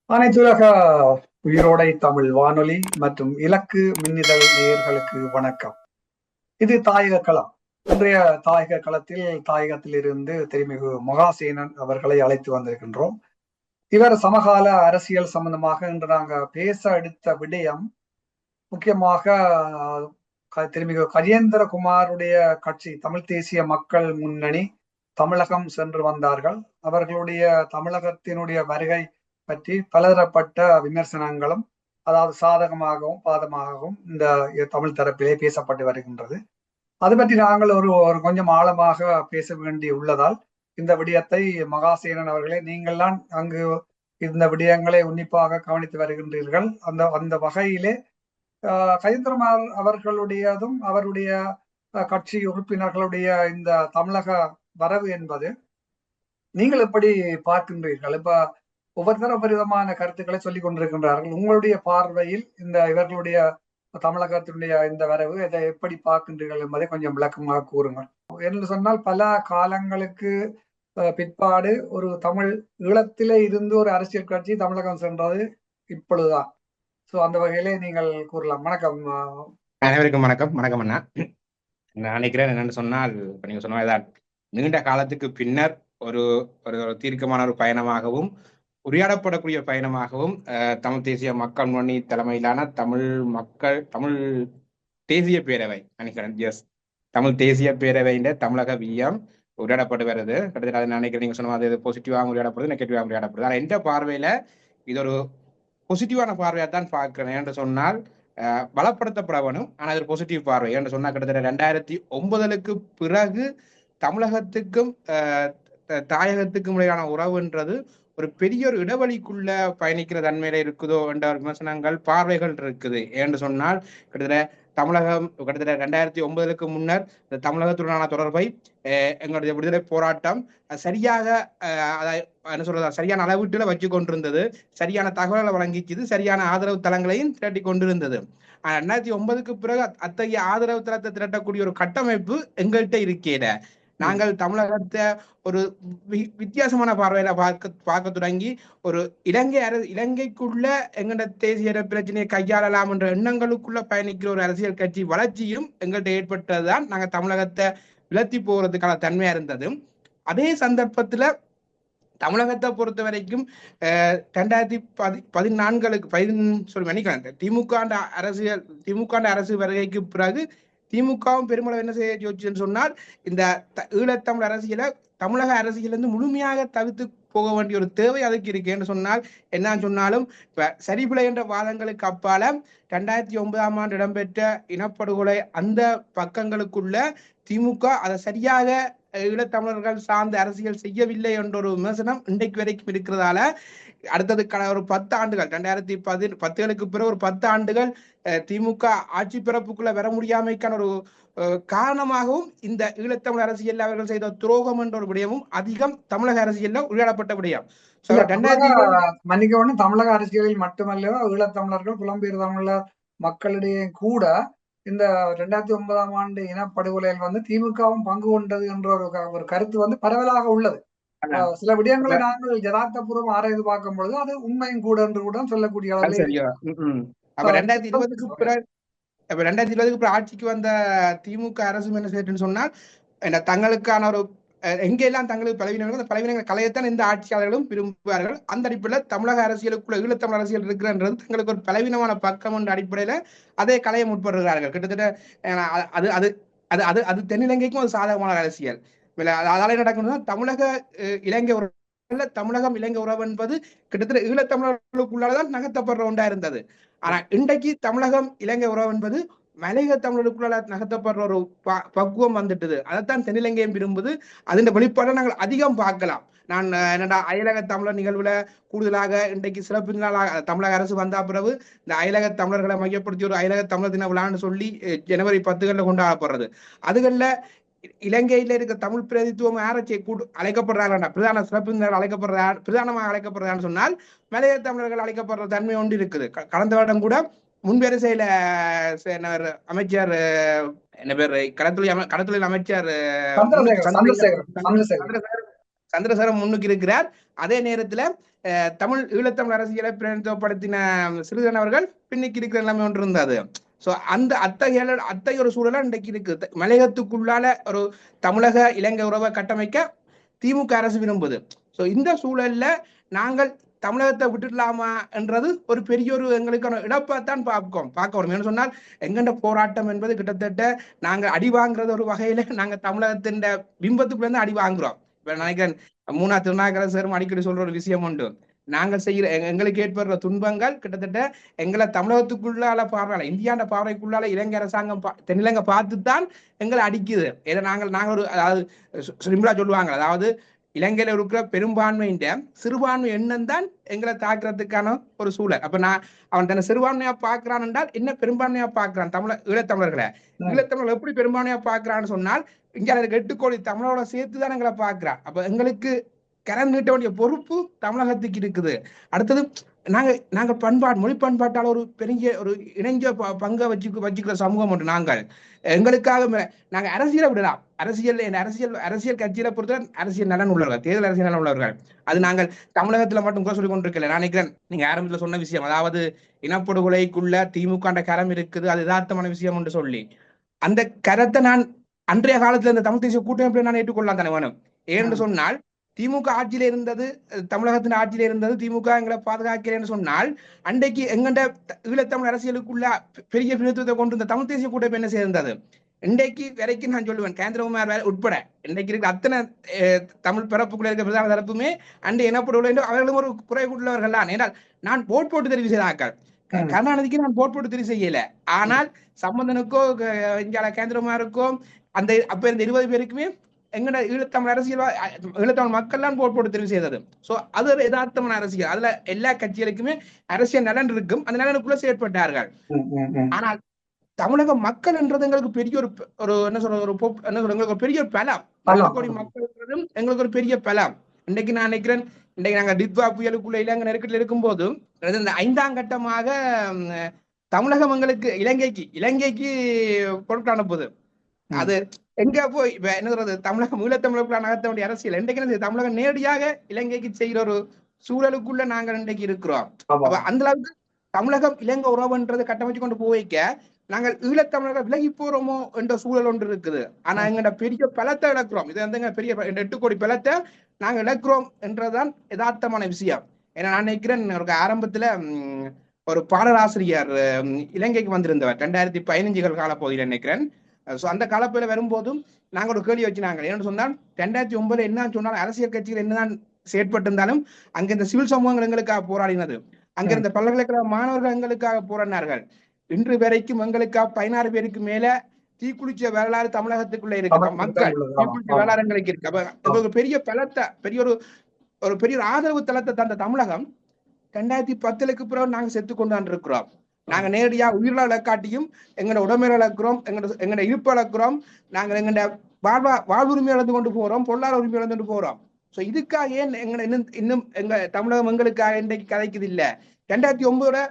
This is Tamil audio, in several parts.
அனைத்துலக உயிரோடை தமிழ் வானொலி மற்றும் இலக்கு மின்னிதழ் நேயர்களுக்கு வணக்கம். இது தாயக களம். இன்றைய தாயக களத்தில் தாயகத்திலிருந்து திருமிகு மகாசேனன் அவர்களை அழைத்து வந்திருக்கின்றோம். இவர் சமகால அரசியல் சம்பந்தமாக இன்று நாங்க பேச எடுத்த விடயம் முக்கியமாக திருமிகு கஜேந்திரகுமாருடைய கட்சி தமிழ் தேசிய மக்கள் முன்னணி தமிழகம் சென்று வந்தார்கள். அவர்களுடைய தமிழகத்தினுடைய வருகை பற்றி பலதரப்பட்ட விமர்சனங்களும், அதாவது சாதகமாகவும் பாதமாகவும் இந்த தமிழ் தரப்பிலே பேசப்பட்டு வருகின்றது. அது பற்றி நாங்கள் ஒரு கொஞ்சம் ஆழமாக பேச வேண்டி உள்ளதால் இந்த விடயத்தை மகாசேனன் அவர்களே, நீங்கள்தான் அங்கு இந்த விடயங்களை உன்னிப்பாக கவனித்து வருகின்றீர்கள். அந்த வகையிலே கஜேந்திரகுமார் அவர்களுடையதும் அவருடைய கட்சி உறுப்பினர்களுடைய இந்த தமிழக வரவு என்பது நீங்கள் எப்படி பார்க்கின்றீர்கள்? இப்ப ஒவ்வொருத்தரும் ஒவ்வொரு விதமான கருத்துக்களை சொல்லிக் கொண்டிருக்கின்றார்கள். உங்களுடைய பார்வையில் இந்த இவர்களுடைய தமிழகத்தினுடைய இந்த வரவு இதை எப்படி பார்க்கின்றீர்கள் என்பதை கொஞ்சம் விளக்கமாக கூறுங்கள். என்று சொன்னால் பல காலங்களுக்கு பிற்பாடு ஒரு தமிழ் ஈழத்திலே இருந்து ஒரு அரசியல் கட்சி தமிழகம் சென்றது இப்பொழுதுதான். சோ அந்த வகையிலே நீங்கள் கூறலாம். வணக்கம். அனைவருக்கும் வணக்கம். வணக்கம் அண்ணா. நான் நினைக்கிறேன் என்னன்னு சொன்னால், இப்ப நீங்க சொன்னதான் நீண்ட காலத்துக்கு பின்னர் ஒரு ஒரு தீர்க்கமான ஒரு பயணமாகவும் உரையாடப்படக்கூடிய பயணமாகவும் தமிழ் தேசிய மக்கள் முன்னணி தலைமையிலான தமிழ் தேசிய பேரவை நினைக்கிறேன் தமிழ் தேசிய பேரவையின் தமிழக வியம் உரையாடப்பட்டு வருது. கிட்டத்தட்ட அதை நினைக்கிறேன் நீங்க சொன்ன அது பாசிட்டிவாக உரையாடப்படுது, நெகட்டிவாக உரையாடப்படுது. ஆனால் எந்த பார்வையில இது ஒரு பாசிட்டிவான பார்வையா தான் பார்க்கிறேன் என்று சொன்னால் பலப்படுத்தப்பட வேணும். ஆனால் அது ஒரு பாசிட்டிவ் பார்வை என்று சொன்னா கிட்டத்தட்ட 2009 பிறகு தமிழகத்துக்கும் தாயகத்துக்கும் இடையான உறவுன்றது ஒரு பெரிய ஒரு இடைவெளிக்குள்ள பயணிக்கிற தன்மையில இருக்குதோ என்ற விமர்சனங்கள் பார்வைகள் இருக்குது. ஏன்னு சொன்னால் தமிழகம் கிட்டத்தட்ட 2009 முன்னர் இந்த தமிழகத்துடனான தொடர்பை எங்களுடைய விடுதலை போராட்டம் சரியாக என்ன சொல்றது சரியான அளவீட்டுல வச்சு கொண்டிருந்தது, சரியான தகவல்களை வழங்கிச்சது, சரியான ஆதரவு தளங்களையும் திரட்டி கொண்டிருந்தது. 2009 பிறகு அத்தகைய ஆதரவு தளத்தை திரட்டக்கூடிய ஒரு கட்டமைப்பு எங்கள்கிட்ட இருக்கிற நாங்கள் தமிழகத்தை ஒரு வித்தியாசமான பார்வையில பார்க்க தொடங்கி ஒரு இலங்கைக்குள்ள எங்கள்ட தேசிய பிரச்சனையை கையாளலாம் என்ற எண்ணங்களுக்குள்ள பயணிக்கிற ஒரு அரசியல் கட்சி வளர்ச்சியும் எங்கள்கிட்ட ஏற்பட்டதுதான் நாங்க தமிழகத்தை விலத்தி போறதுக்கான தன்மையா இருந்தது. அதே சந்தர்ப்பத்துல தமிழகத்தை பொறுத்த வரைக்கும் 2014 திமுக அரசு வருகைக்கு பிறகு திமுகவும் பெருமளவு என்ன செய்ய யோசிச்சுன்னு சொன்னால் இந்த ஈழத்தமிழ் அரசியலை தமிழக அரசியலிருந்து முழுமையாக தவிர்த்து போக வேண்டிய ஒரு தேவை அதுக்கு இருக்கேன்னு சொன்னால் என்ன சொன்னாலும் இப்ப சரிபிழை என்ற வாதங்களுக்கு அப்பால 2009 இடம்பெற்ற இனப்படுகொலை அந்த பக்கங்களுக்குள்ள திமுக அதை சரியாக ஈழத்தமிழர்கள் சார்ந்த அரசியல் செய்யவில்லை என்ற ஒரு விமர்சனம் இன்றைக்கு வரைக்கும் இருக்கிறதால அடுத்தது ஒரு 10 ஆண்டுகள் 2010 பிறகு ஒரு 10 ஆண்டுகள் திமுக ஆட்சி பிறப்புக்குள்ள வர முடியாமைக்கான ஒரு காரணமாகவும் இந்த ஈழத்தமிழ் அரசியல் அவர்கள் செய்த துரோகம் என்ற ஒரு விடயமும் அதிகம் தமிழக அரசியல்ல உரையாடப்பட்ட விடயம். மன்னிக்கணும், தமிழக அரசியலில் மட்டுமல்ல ஈழத்தமிழர்கள் புலம்பெயர் தமிழர் மக்களிடையே கூட இந்த 2009 இனப்படுகொலையில் திமுகவும் பங்கு கொண்டது என்ற ஒரு கருத்து பரவலாக உள்ளது. சில விடயங்களை நாங்கள் யதார்த்தபூர்வம் ஆராய்ந்து பார்க்கும் பொழுது அது உண்மையும் கூட என்று கூட சொல்லக்கூடிய அளவில் 2020 பிறகு ஆட்சிக்கு வந்த திமுக அரசு என்ன செய்யுன்னு சொன்னால் தங்களுக்கான ஒரு எங்கெல்லாம் தங்களுக்கு பலவீனங்கள் அந்த பலவீனங்கள் கலையத்தான் இந்த ஆட்சியாளர்களும் விரும்புவார்கள். அந்த அடிப்படையில் தமிழக அரசியலுக்குள்ள ஈழத்தமிழ் அரசியல் இருக்கிறன்றது தங்களுக்கு ஒரு பலவீனமான பக்கம் என்ற அடிப்படையில அதே கலையை முற்படுகிறார்கள். கிட்டத்தட்ட அது அது அது அது அது தென்னிலங்கைக்கும் ஒரு சாதகமான அரசியல். அதால நடக்கணும்னா தமிழகம் இலங்கை உறவு என்பது கிட்டத்தட்ட ஈழத்தமிழர்களுக்குள்ளதான் நகர்த்தப்படுற ஒன்றா இருந்தது. ஆனா இன்றைக்கு தமிழகம் இலங்கை உறவு என்பது மலையக தமிழருக்குள்ள நகர்த்தப்படுற ஒரு பக்குவம் வந்துட்டுது. அதைத்தான் தென்னிலங்கையும் விரும்புது. அதன் வெளிப்பாடை நாங்கள் அதிகம் பார்க்கலாம். நான் என்னடா அயலக தமிழர் நிகழ்வுல கூடுதலாக இன்றைக்கு சிறப்பு நாளாக தமிழக அரசு வந்த பிறகு இந்த அயலக தமிழர்களை மையப்படுத்தி ஒரு அயலக தமிழர் தின விழான்னு சொல்லி ஜனவரி 10 கொண்டாடப்படுறது. அதுகள்ல இலங்கையில இருக்க தமிழ் பிரதித்துவம் யாரை அழைக்கப்படுறாங்க பிரதான சிறப்பினர் பிரதானமாக அழைக்கப்படுறான்னு சொன்னால் மலையக தமிழர்கள் அழைக்கப்படுற தன்மை ஒன்று இருக்குது. கடந்த வருடம் கூட முன்வரிசையில அமைச்சர் என்ன பேர் கடத்தொழில் அமைச்சர் சந்திரசேகரன் முன்னுக்கு இருக்கிறார். அதே நேரத்துல தமிழ் ஈழத்தமிழ் அரசியலை பிரதிநிதித்துவப்படுத்தின சிறிதரன் அவர்கள் பின்னுக்கு இருக்கிற எல்லாமே ஒன்று இருந்தது. சோ அந்த அத்தகைய ஒரு சூழலா இன்றைக்கு இருக்கு. மலையகத்துக்குள்ளால ஒரு தமிழக இலங்கை உறவை கட்டமைக்க திமுக அரசு விரும்புது. சோ இந்த சூழல்ல நாங்கள் தமிழகத்தை விட்டுடலாமா என்றது ஒரு பெரிய ஒரு எங்களுக்கான இழப்பத்தான் பார்க்கணும். என்ன சொன்னால் எங்கண்ட போராட்டம் என்பது கிட்டத்தட்ட நாங்க அடி வாங்குறது ஒரு வகையில நாங்க தமிழகத்தின் பிம்பத்துக்குள்ள இருந்து அடி வாங்குறோம். இப்ப நினைக்கிறேன் மூணா திருநாகரசரும் அடிக்கடி சொல்ற ஒரு விஷயம் உண்டு. நாங்கள் செய்யற எங்களுக்கு ஏற்படுற துன்பங்கள் கிட்டத்தட்ட எங்களை தமிழகத்துக்குள்ளால பார்வையால இந்தியாண்ட பார்வைக்குள்ளால இலங்கை அரசாங்கம் தென்னிலங்கை பார்த்துத்தான் எங்களை அடிக்குது. ஏன்னா நாங்கள் ஒரு அதாவது சிம்பிளா சொல்லுவாங்க, அதாவது இலங்கையில இருக்கிற பெரும்பான்மையின் சிறுபான்மை எண்ணம் தான் எங்களை தாக்குறதுக்கான ஒரு சூழல். அப்ப அவன் தன்னை சிறுபான்மையா பாக்குறான் என்றால் என்ன பெரும்பான்மையா பாக்குறான் ஈழத்தமிழர்களை எப்படி பெரும்பான்மையா பாக்குறான்னு சொன்னால் இங்க 8 கோடி தமிழோட சேர்த்துதான் எங்களை பாக்குறான். அப்ப எங்களுக்கு கரம் நீட்ட வேண்டிய பொறுப்பு தமிழகத்துக்கு இருக்குது. அடுத்தது நாங்க பண்பாடு மொழி பண்பாட்டால் ஒரு பெரிய ஒரு இணைஞ்ச பங்கை வச்சுக்கிற சமூகம் ஒன்று. நாங்கள் எங்களுக்காக நாங்க அரசியலை விடலாம். அரசியல் கட்சியில பொறுத்த அரசியல் நலன் உள்ளவர்கள், தேர்தல் அரசியல் நலன் உள்ளவர்கள். அது நாங்கள் தமிழகத்துல மட்டும் கூட சொல்லி கொண்டிருக்கல. நான் நினைக்கிறேன் நீங்க ஆரம்பத்துல சொன்ன விஷயம், அதாவது இனப்படுகொலைக்குள்ள திமுக கரம் இருக்குது, அது யதார்த்தமான விஷயம் என்று சொல்லி அந்த கரத்தை நான் அன்றைய காலத்துல இந்த தமிழ் தேசிய கூட்டமைப்பை நான் ஏற்றுக்கொள்ளலாம் தானே வேணும். ஏன்னு சொன்னால் திமுக ஆட்சியில இருந்தது, தமிழகத்தின் ஆட்சியில இருந்தது, திமுக எங்களை பாதுகாக்கிறேன்னு சொன்னால் அன்றைக்கு எங்கண்ட ஈழத்தமிழ் அரசியலுக்குள்ள பெரிய பிரதித்துவத்தை கொண்டு இந்த தமிழ் தேசிய கூட்டமைப்பு என்ன சேர்ந்தது. இன்றைக்கு வரைக்கும் நான் சொல்லுவேன், கேந்திரகுமார் உட்பட இன்றைக்கு இருக்கிற அத்தனை தமிழ் பிறப்புக்குள்ள இருக்கிற பிரதான தரப்புமே அன்றைய இனப்படுகொலை அவர்களும் ஒரு குறை உள்ளவர்கள் தான். ஏன்னால் நான் போட் போட்டு தெரிவு செய்தாக்கள், கருணாநிதிக்கு நான் போட் போட்டு தெரிவு செய்யல. ஆனால் சம்பந்தனுக்கோ இந்தியால கேந்திரகுமாருக்கோ அந்த அப்ப இருந்த 20 பேருக்குமே எங்கட ஈழத்தமிழ் அரசியல் ஈழத்தமிழ் மக்கள் தான் போட்டு தெரிவு செய்தது. சோ அது ஒரு யதார்த்தமான அரசியல். அதுல எல்லா கட்சிகளுக்குமே அரசியல் நலன் இருக்கும், அந்த நலனுக்குள்ள செயற்பட்டார்கள். ஆனால் தமிழக மக்கள் என்றது எங்களுக்கு பெரிய ஒரு என்ன சொல்ற எங்களுக்கு ஒரு பெரிய ஒரு பலம். 2 கோடி மக்கள் எங்களுக்கு ஒரு பெரிய பலம். இன்னைக்கு நான் நினைக்கிறேன், இன்னைக்கு நாங்க டித்வா புயலுக்குள்ள இலங்கை நெருக்கடியில் இருக்கும் போது இந்த 5ஆம் கட்டமாக தமிழகம் எங்களுக்கு இலங்கைக்கு பொருட்கள் அனுப்புது. அது எங்க போய் என்ன சொல்றது, தமிழகம் ஈழத்தமிழருக்குள்ள நகர்த்த வேண்டிய அரசியல் இன்றைக்கு தமிழகம் நேரடியாக இலங்கைக்கு செய்யற ஒரு சூழலுக்குள்ள நாங்கள் இன்றைக்கு இருக்கிறோம். அந்த அளவுக்கு தமிழகம் இலங்கை உறவுன்றது கட்டமைச்சு கொண்டு போய்க்க நாங்கள் ஈழத்தமிழர்கள் விலகி போறோமோ என்ற சூழல் ஒன்று இருக்குது. ஆனா எங்கட பெரிய பலத்தை இழக்கிறோம். இது வந்து பெரிய 8 கோடி பலத்தை நாங்க இழக்கிறோம் என்றதுதான் யதார்த்தமான விஷயம். ஏன்னா நான் நினைக்கிறேன், ஒரு ஆரம்பத்துல ஒரு பாடலாசிரியர் இலங்கைக்கு வந்திருந்தவர் 2015 காலப்பகுதியில் நினைக்கிறேன். சோ அந்த காலப்பகுதியில வரும்போதும் நாங்க ஒரு கேள்வி வச்சுனாங்க. என்னன்னு சொன்னால் 2009 என்ன சொன்னாலும் அரசியல் கட்சிகள் என்னதான் செயற்பட்டு இருந்தாலும் அங்க இந்த சிவில் சமூகங்கள் எங்களுக்காக போராடினது, அங்க இருந்த பல்கலைக்கழக மாணவர்கள் எங்களுக்காக போராடினார்கள். இன்று வரைக்கும் எங்களுக்காக 16 பேருக்கு மேல தீக்குளிச்ச வரலாறு தமிழகத்துக்குள்ள இருக்கு. மக்கள் தீக்குளிச்ச வரலாறு எங்களுக்கு இருக்கு. அப்ப பெரிய பலத்தை பெரிய ஆதரவு தளத்தை தந்த தமிழகம் 2010க்கு பிறகு நாங்க செத்து கொண்டாண்டு இருக்கிறோம். நாங்க நேரடியா உயிரிழ இழக்காட்டியும் எங்களோட உடமையில இழக்கிறோம், எங்களோட இருப்பு இழக்கிறோம், நாங்க எங்களோட வாழ்வுரிமை இழந்து கொண்டு போறோம், பொருளாதார உரிமை இழந்துட்டு போறோம். சோ இதுக்காக ஏன் இன்னும் எங்க தமிழகம் எங்களுக்காக இன்றைக்கு கதைக்குது இல்ல. 2009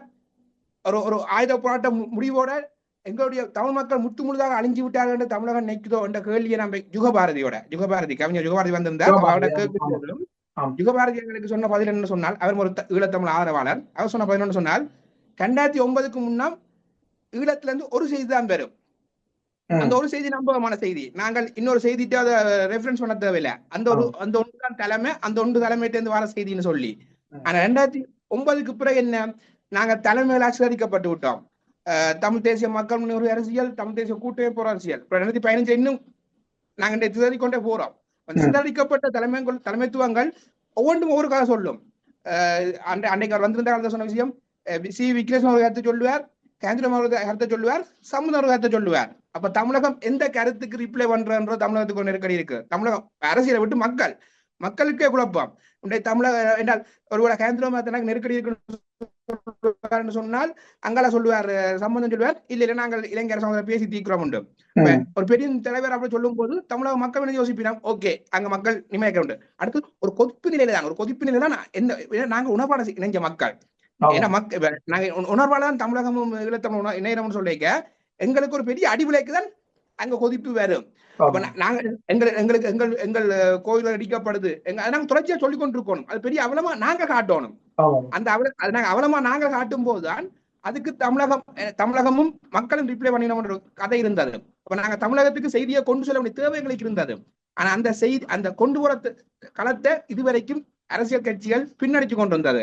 ஒரு ஆயுத போராட்ட முடிவோட எங்களுடைய தமிழ் மக்கள் முழுதாக அழிஞ்சு விட்டார்கள் என்று தமிழகம் நினைக்குதோ என்ற கேள்வியை நம்ம யுகபாரதி கவிஞர் யுகபாரதி வந்திருந்தார். அவரோட கேள்வி யுகபாரதி எங்களுக்கு சொன்ன பதில் என்ன சொன்னால், அவர் ஒரு ஈழத்தமிழ் ஆதரவாளர். அவர் சொன்ன பதில் என்ன சொன்னால், 2009க்கு முன்னால் ஈழத்துல இருந்து ஒரு செய்தி தான் பெறும். அந்த ஒரு செய்தி நம்பகமான செய்தி. நாங்கள் இன்னொரு செய்திட்டு அதை ரெஃபரன்ஸ் பண்ண தேவையில்லை. அந்த ஒன்றுதான் தலைமை, அந்த ஒன்று தலைமையிட்ட இருந்து வர செய்தின்னு சொல்லி. ஆனா 2009க்கு பிறகு என்ன, நாங்க தலைமையில் ஆசிரியக்கப்பட்டு விட்டோம். தமிழ் தேசிய மக்கள் முன்னேற்ற அரசியல், தமிழ் தேசிய கூட்டமைப்பு அரசியல் 2015 இன்னும் நாங்க சிதறிக்கொண்டே போறோம். சிதறிக்கப்பட்ட தலைமைத்துவங்கள் ஒவ்வொன்றும் ஒவ்வொரு கதை சொல்லும். அன்றைக்கு அவர் வந்திருந்த சொன்ன விஷயம், சி விக்னேஸ்வரன் ஒரு கருத்தை சொல்லுவார், கேந்திரம் ஒரு கருத்தை சொல்லுவார், சம்பந்தம் ஒரு கருத்தை சொல்லுவார். அப்ப தமிழகம் எந்த கருத்துக்கு ரிப்ளை பண்றன்ற தமிழகத்துக்கு ஒரு நெருக்கடி இருக்கு. தமிழகம் அரசியலை விட்டு மக்களுக்கே குழப்பம். தமிழக என்றால் ஒருவேளை கேந்திரம் நெருக்கடி இருக்குன்னு சொன்னால் அங்கால சொல்லுவார், சம்பந்தம் சொல்லுவார், இல்ல நாங்கள் இளைஞர் சமூகத்தை பேசி தீக்கிறோம் உண்டு. ஒரு பெரிய தலைவர் அப்படி சொல்லும் போது தமிழக மக்கள் என்ன யோசிப்பினா, ஓகே அங்க மக்கள் நிம்மதிக்க உண்டு. அடுத்து ஒரு கொதிப்பு நிலையில தான் என்ன நாங்க உணர்வாட இணைஞ்ச மக்கள். ஏன்னா நாங்க உணர்வாளதான் தமிழகமும் ஈழத்தமிழ் இணையம்னு சொல்லிக்க எங்களுக்கு ஒரு பெரிய அடிவிலைக்குதான் அங்க கொதிப்பு வரும். அப்ப ஆமா. நாங்க எங்களுக்கு எங்கள் கோயில் அடிக்கப்படுது நாங்க தொடர்ச்சியா சொல்லிக் கொண்டிருக்கணும். அது பெரிய அவலமா நாங்க காட்டணும். ஆமா. அந்த அவலமா நாங்க காட்டும் போதுதான் அதுக்கு தமிழகமும் மக்களும் ரிப்ளை பண்ணின கதை இருந்தது. அப்ப நாங்க தமிழகத்துக்கு செய்தியை கொண்டு செல்ல வேண்டிய தேவைகளுக்கு இருந்தது. ஆனா அந்த செய்தி அந்த கொண்டு வர களத்தை இதுவரைக்கும் அரசியல் கட்சிகள் பின்னடிச்சு கொண்டு வந்தது.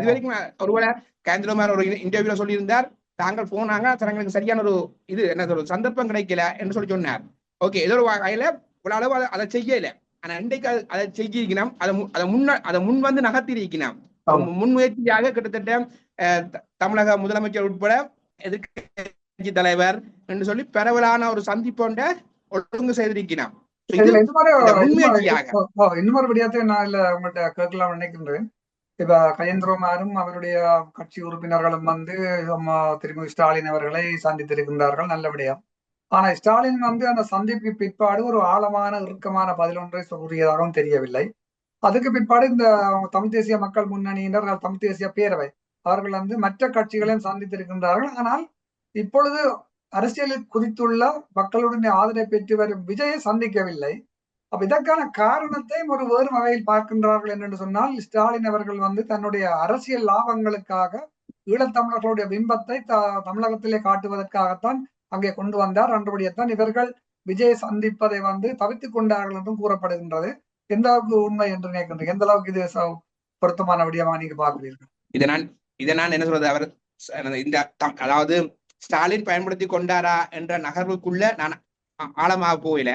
இதுவரைக்கும் ஒருவேளை கேந்திரமார் ஒரு இன்டர்வியூல சொல்லியிருந்தார், தாங்கள் போனாங்க தங்களுக்கு சரியான ஒரு இது என்ன ஒரு சந்தர்ப்பம் கிடைக்கல என்று சொல்லி சொன்னார். ஓகே, ஏதோ ஒரு வகையில ஒரு அளவு அதை செய்யல. ஆனா இன்றைக்கு அதை செஞ்சிருக்கணும், அதை முன் வந்து நகர்த்திருக்கணும். முன்முயற்சியாக கிட்டத்தட்ட தமிழக முதலமைச்சர் உட்பட எதிர்கட்சி தலைவர் என்று சொல்லி பரவலான ஒரு சந்திப்பொண்ட ஒழுங்கு செய்திருக்கிறான். இன்னொரு விடயத்தை நான் இல்ல உங்கள்கிட்ட கேட்கலாம் நினைக்கின்றேன். இப்ப கஜேந்திரகுமாரும் அவருடைய கட்சி உறுப்பினர்களும் வந்து திரும்ப ஸ்டாலின் அவர்களை சந்தித்திருக்கின்றார்கள், நல்ல விடயம். ஆனா ஸ்டாலின் வந்து அந்த சந்திப்பு பிற்பாடு ஒரு ஆழமான இறுக்கமான பதில் ஒன்றை கூறியதாகவும் தெரியவில்லை. அதுக்கு பிற்பாடு இந்த தமிழ் தேசிய மக்கள் முன்னணியினர், தமிழ் தேசிய பேரவை அவர்கள் வந்து மற்ற கட்சிகளையும் சந்தித்திருக்கின்றார்கள். ஆனால் இப்பொழுது அரசியலில் குறித்துள்ள மக்களுடைய ஆதரவை பெற்று வரும் விஜயை சந்திக்கவில்லை. அப்ப இதற்கான காரணத்தை ஒரு வேறு வகையில் பார்க்கின்றார்கள் என்று சொன்னால், ஸ்டாலின் அவர்கள் வந்து தன்னுடைய அரசியல் லாபங்களுக்காக ஈழத்தமிழர்களுடைய பிம்பத்தை தமிழகத்திலே காட்டுவதற்காகத்தான் அங்கே கொண்டு வந்தார். அன்றுபடியத்தான் இவர்கள் விஜயை சந்திப்பதை வந்து தவிர்த்துக் கொண்டார்கள் என்றும் கூறப்படுகின்றது. எந்த அளவுக்கு உண்மை என்று நினைக்கின்றீங்க? எந்த அளவுக்கு இது பொருத்தமான விடயமாக நீங்க பார்க்கிறீர்கள்? இதை நான் என்ன சொல்றது, அவர் இந்த அதாவது ஸ்டாலின் பயன்படுத்தி கொண்டாரா என்ற நகர்வுக்குள்ள நான் ஆழமாக போயில.